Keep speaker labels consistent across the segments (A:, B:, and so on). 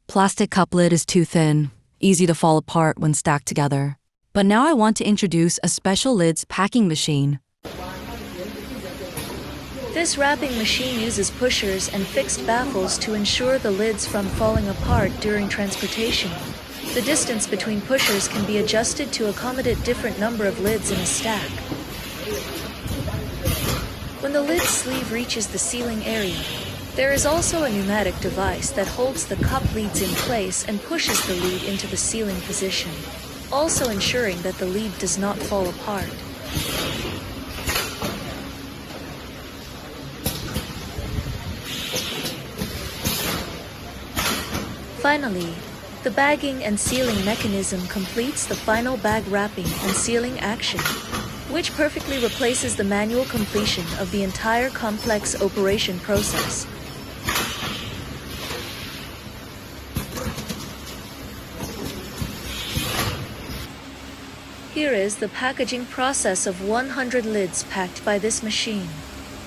A: Plastic cup lid is too thin, easy to fall apart when stacked together. But now I want to introduce a special lids packing machine.
B: This wrapping machine uses pushers and fixed baffles to ensure the lids from falling apart during transportation. The distance between pushers can be adjusted to accommodate different number of lids in a stack. When the lid sleeve reaches the sealing area, there is also a pneumatic device that holds the cup leads in place and pushes the lead into the sealing position, also ensuring that the lead does not fall apart. Finally, the bagging and sealing mechanism completes the final bag wrapping and sealing action, which perfectly replaces the manual completion of the entire complex operation process. Here is the packaging process of 100 lids packed by this machine.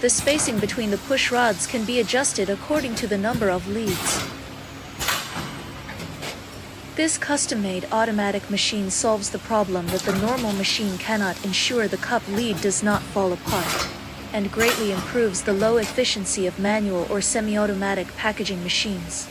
B: The spacing between the push rods can be adjusted according to the number of leads. This custom-made automatic machine solves the problem that the normal machine cannot ensure the cup lead does not fall apart, and greatly improves the low efficiency of manual or semi-automatic packaging machines.